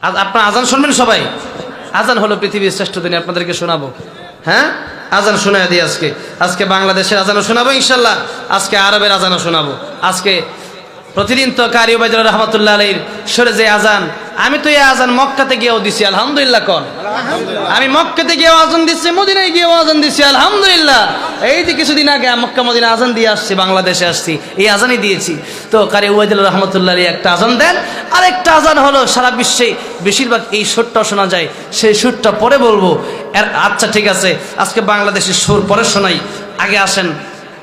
আপনারা আজান শুনবেন সবাই? আজান হলো পৃথিবীর শ্রেষ্ঠ দিন, আপনাদেরকে শোনাবো। হ্যাঁ, আজান শোনায় দিই। আজকে বাংলাদেশের আজানও শোনাবো ইনশাল্লাহ, আজকে আরবের আজানও শোনাবো। আজকে প্রতিদিন তো কারি ওবায়দুল্লাহ রহমতুল্লাহ আলাইহির সরে যে আজান, আমি তো এই আজান মক্কাতে গিয়েও দিছি আলহামদুলিল্লাহ। কোন আমি মক্কাতে গিয়েও আজান দিচ্ছি, মদিনায় গিয়েও আজান দিচ্ছি আলহামদুলিল্লাহ। এই যে কিছুদিন আগে মক্কা মদিনা আজান দিয়ে আসছি, বাংলাদেশে আসছি, এই আজানই দিয়েছি। তো কারি ওবায়দুল্লাহ রহমতুল্লাহ আলাইহি একটা আজান দেন, আর একটা আজান হলো সারা বিশ্বে বেশিরভাগ এই সুরটা শোনা যায়, সেই সুরটা পরে বলবো। আচ্ছা ঠিক আছে, আজকে বাংলাদেশের সুর পরে শোনাই, আগে আসেন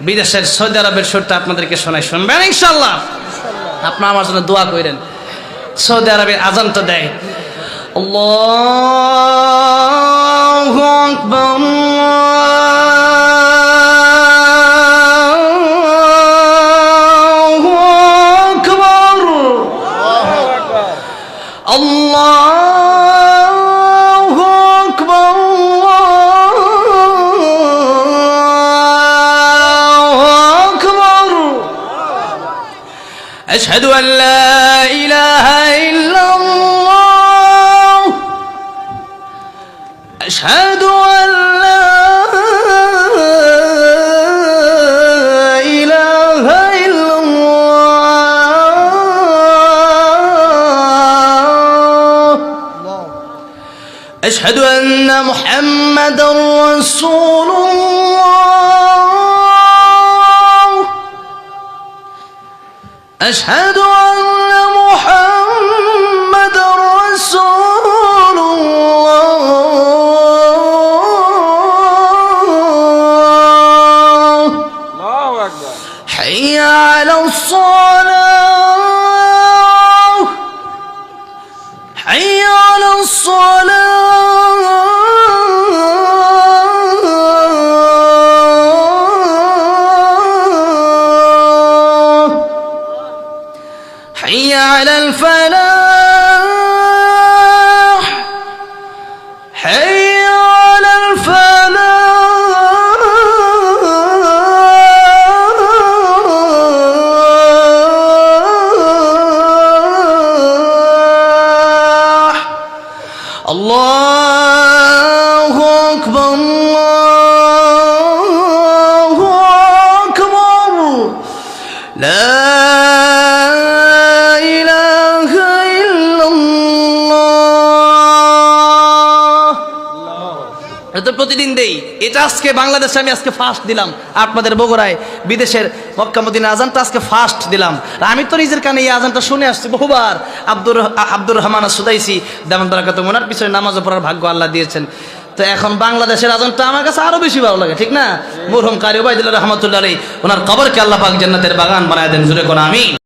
বিদেশের সৌদি আরবের সুরটা আপনাদেরকে শোনাই, শুনবেন ইনশাল্লাহ? আপনারা আমার জন্য দোয়া করেন। সৌদি আরবে আজানটা দেয়, আল্লাহু আকবার আল্লাহু আকবার আল্লাহু আকবার আশহাদু আন লা ইলাহা ইল্লাল্লাহ আশহাদু আন লা ইলাহা ইল্লাল্লাহ আশহাদু আন্না মুহাম্মাদার রাসূলুল্লাহ أشهد أن محمد رسول الله الله أكبر حي على الصلاة حي على حي على الفلاح حي على الفلاح الله أكبر الله أكبر لا প্রতিদিন দেই। এটা আজকে বাংলাদেশে আমি আজকে ফার্স্ট দিলাম, আপনাদের বগুড়ায় বিদেশের মক্কা মদিনা আজানটা আজকে ফার্স্ট দিলাম। আমি তো নিজের কানে এই আজানটা শুনে আসছি বহুবার। আব্দুর রহমান সুদাইসি দামান বারাকাতুহু, ওনার পিছনে নামাজও পড়ার ভাগ্য আল্লাহ দিয়েছেন। তো এখন বাংলাদেশের আজানটা আমার কাছে আরো বেশি ভালো লাগে, ঠিক না? মরহুম কারি ওবায়দুল্লাহ রহমতুল্লাহ আলাইহি, ওনার কবরকে আল্লাহ পাক জান্নাতের বাগান বানায় দেন, জোরে কোন আমিন।